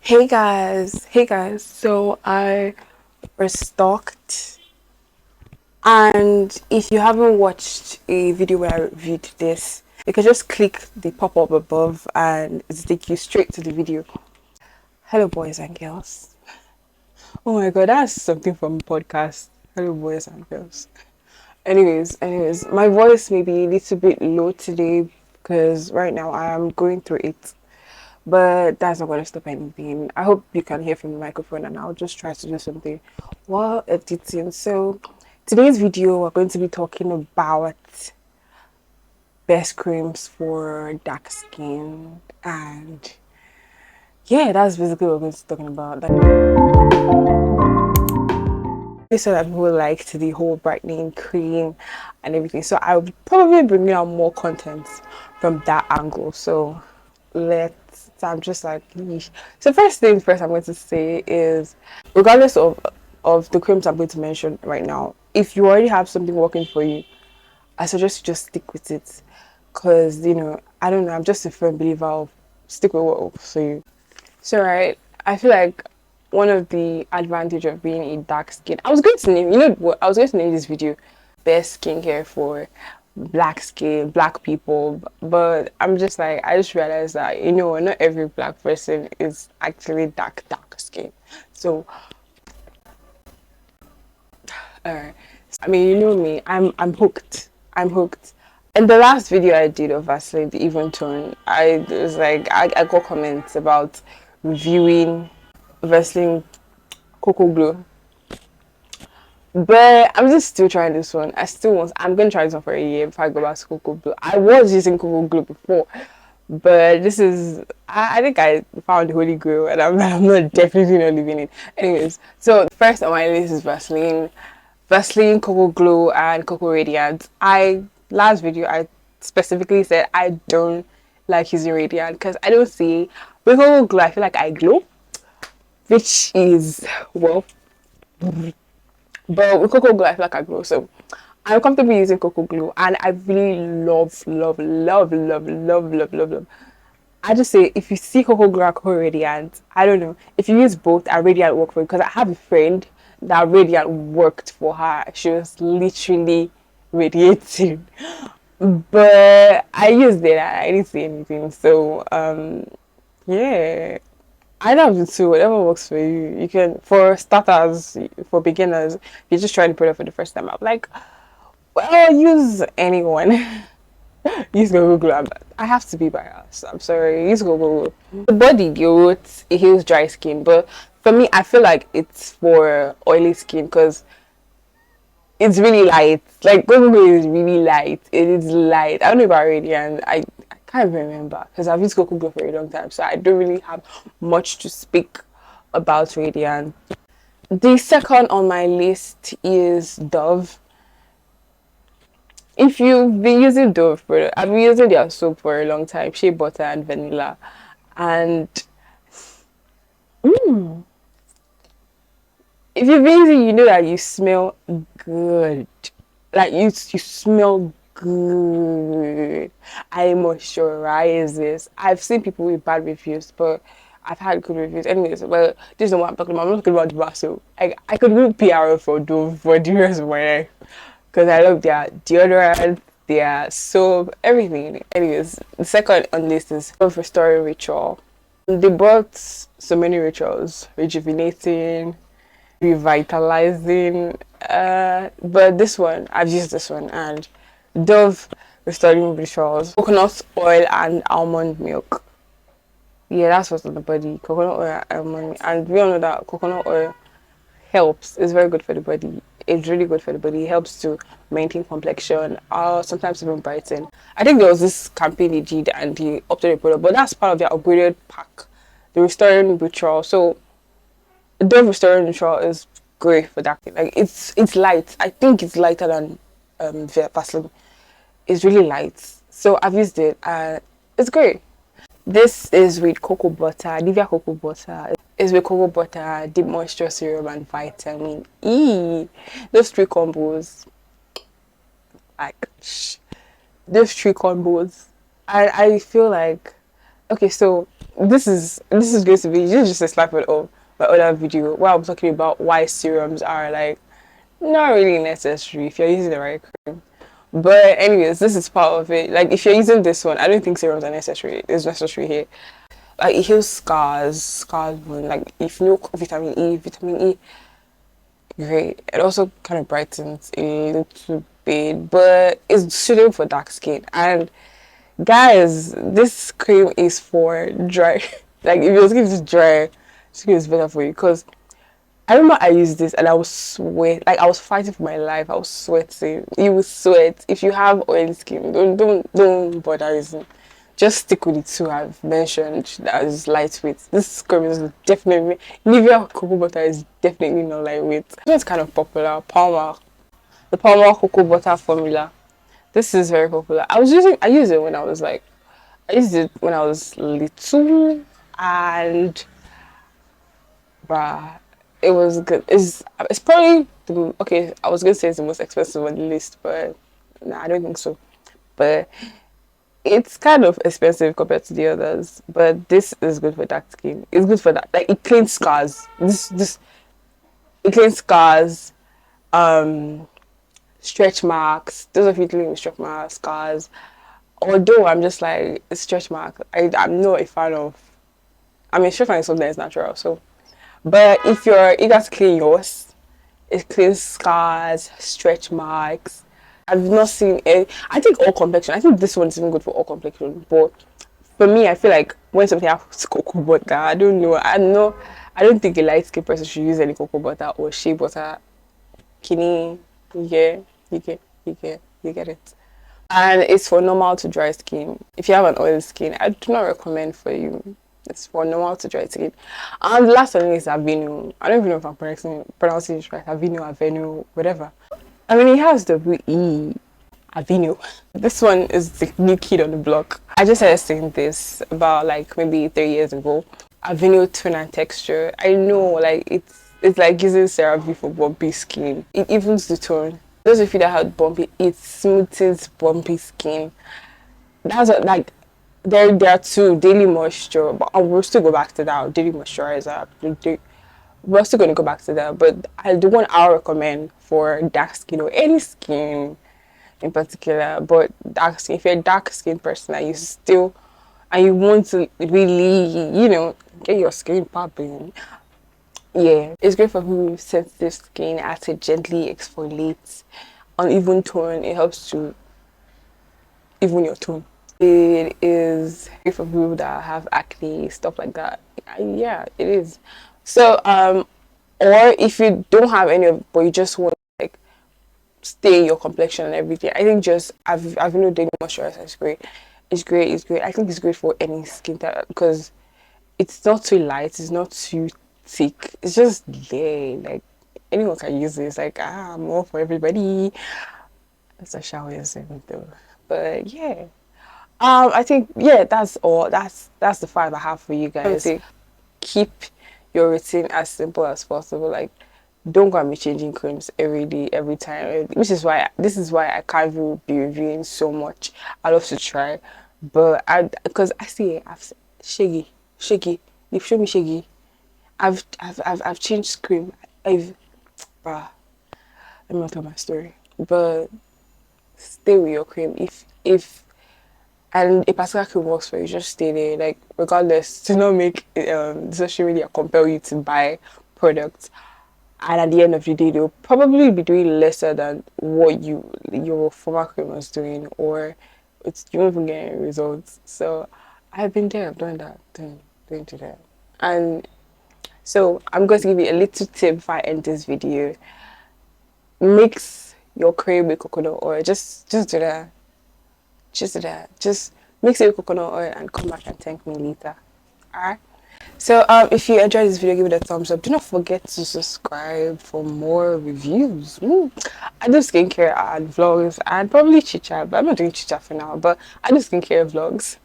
Hey guys, so I restocked, and if you haven't watched a video where I reviewed this, you can just click the pop-up above and it'll take you straight to the video. Hello boys and girls. Oh my god, that's something from a podcast. Hello boys and girls. Anyways, my voice may be a little bit low today because right now I am going through it. But that's not going to stop anything. I hope you can hear from the microphone, and I'll just try to do something while editing. So today's video, we're going to be talking about best creams for dark skin, and yeah, that's basically what we're going to be talking about. So that people liked the whole brightening cream and everything. So I'll probably bring out more content from that angle. So I'm just like, yeesh. So first things first, I'm going to say is, regardless of the creams I'm going to mention right now, if you already have something working for you, I suggest you just stick with it, because I don't know, I'm just a firm believer of stick with what works for you. So right, I feel like one of the advantage of being a dark skin, I was going to name, I was going to name this video best skincare for black skin, black people, but I'm just like, I just realized that not every black person is actually dark skin. So I mean, you know me, I'm hooked. I'm hooked. In the last video I did of Vaseline, the even tone, I was like, I got comments about reviewing Vaseline Cocoa Glow, but I'm just still trying this one. I'm gonna try this one for a year before I go back to Cocoa Glow. I was using Cocoa Glow before, but this is, I think I found the Holy Grail, and I'm not definitely not leaving it. Anyways, so first on my list is Vaseline, Cocoa Glow, and Cocoa Radiant. Last video I specifically said I don't like using Radiant because I don't see, with Cocoa Glow I feel like I glow, which is, well, but with Cocoa Glow I feel like I glow. So I'm comfortable using Cocoa Glow, and I really love. I just say, if you see Cocoa Glow and Cocoa Radiant, I don't know, if you use both and Radiant work for you, because I have a friend that Radiant worked for her. She was literally radiating. But I used it and I didn't see anything. So yeah. I love the two, whatever works for you. You can, for starters, for beginners, you're just trying to put it for the first time. I'm like, well, use anyone. Use Google Glow. I have to be biased. I'm sorry. Use Google Glow. The body glow, it heals dry skin, but for me, I feel like it's for oily skin because it's really light. Like Google Glow is really light. It is light. I don't know about Radiant. I can't even remember because I've used Google Glow for a long time, so I don't really have much to speak about Radiant. The second on my list is Dove. If you've been using Dove product, I've been using their soap for a long time, shea butter and vanilla, and if you've been using, you know that you smell good. Like you smell good. I moisturize this. I've seen people with bad reviews, but I've had good reviews. Anyways, well, this is not what I'm talking about. I'm not talking about the Vaseline. I could do PR for Dove for the rest of my life because I love their deodorant, their soap, everything. Anyways, the second on this is Dove Restoring Ritual. They brought so many rituals: rejuvenating, revitalizing, but this one, I've used this one, and Dove Restoring Rituals, coconut oil and almond milk. Yeah, that's what's on the body, coconut oil and almond milk. And we all know that coconut oil helps. It's very good for the body. It's really good for the body. It helps to maintain complexion, or sometimes even brighten. I think there was this campaign they did and they opted the product, but that's part of their upgraded pack, the Restoring Ritual. So Dove Restoring Neutral is great for that. Like it's light. I think it's lighter than Vaseline. It's really light. So I've used it and it's great. This is with cocoa butter, Nivea cocoa butter. It's with cocoa butter, deep moisture serum, and vitamin E. Those three combos, like those three combos. I feel like, okay, so this is going to be just a snippet of my other video where I'm talking about why serums are like not really necessary if you're using the right cream. But anyways, this is part of it. Like if you're using this one, I don't think serums are necessary. It's necessary here. Like it heals scars wound. Like if you know vitamin E, great. It also kind of brightens a little bit, but it's suitable for dark skin. And guys, this cream is for dry. Like if your skin is dry, skin is better for you. Cause I remember I used this and I was like I was fighting for my life. I was sweating. You will sweat if you have oily skin. Don't bother using. Just stick with the two I've mentioned that is lightweight. This cream is definitely Nivea cocoa butter is definitely not lightweight. This one's kind of popular. The Palmer cocoa butter formula. This is very popular. I used it when I was like I used it when I was little and bruh, it was good. It's probably okay. I was gonna say it's the most expensive on the list, but nah, I don't think so. But it's kind of expensive compared to the others. But this is good for dark skin. It's good for that. Like it cleans scars. This it cleans scars. Um, Stretch marks. Those of you dealing with stretch marks, scars. Although I'm just like stretch mark. I'm not a fan of. I mean, stretch mark is something that's natural. So, but if you're eager to clean yours, it cleans scars, stretch marks. I've not seen it. I think all complexion. I think this one is even good for all complexion. But for me, I feel like when something has cocoa butter, I don't know. I don't think a light skin person should use any cocoa butter or shea butter. Kini, you get it. And it's for normal to dry skin. If you have an oily skin, I do not recommend for you. It's for normal to dry skin. And the last one is Aveeno. I don't even know if I'm pronouncing it right. Aveeno, whatever. I mean, it has W-E. Aveeno. This one is the new kid on the block. I just started saying this about like maybe 3 years ago. Aveeno tone and texture. I know like it's like using CeraVe for bumpy skin. It evens the tone. Those of you that have bumpy, it smooths bumpy skin. That's what, like there are two daily moisture, but we'll still go back to that daily moisturizer. We're still going to go back to that, but the one I recommend for dark skin or any skin in particular, but dark skin. If you're a dark skin person and you want to really, get your skin popping, yeah, it's great for people with sensitive skin as it gently exfoliates uneven tone. It helps to even your tone. It is great for people that have acne, stuff like that. Yeah, it is. So, or if you don't have any of, but you just want to like stay your complexion and everything, I think just I've daily moisturizer is great. It's great. It's great. I think it's great for any skin type because it's not too light. It's not too thick. It's just there. Like anyone can use this. Like more for everybody. That's a shower saying though. But yeah. I think yeah, that's all. That's the 5 I have for you guys. Keep your routine as simple as possible. Like don't go and be changing creams every day, every time. This is why I can't even be reviewing so much. I love to try, but because I see I've Shaggy. You've shown me Shaggy. I've changed cream. Bruh, let me not tell my story. But stay with your cream. If and a particular cream works for you, just stay there. Like regardless, to not make social media compel you to buy products. And at the end of the day, they'll probably be doing lesser than what your former cream was doing, or you won't even get any results. So I've been there, I've done that, doing to that. And so I'm going to give you a little tip before I end this video. Mix your cream with coconut oil. Just do that. Just do that. Just mix it with coconut oil and come back and thank me later. Alright? So if you enjoyed this video, give it a thumbs up. Do not forget to subscribe for more reviews. I do skincare and vlogs and probably chit chat, but I'm not doing chit chat for now. But I do skincare vlogs.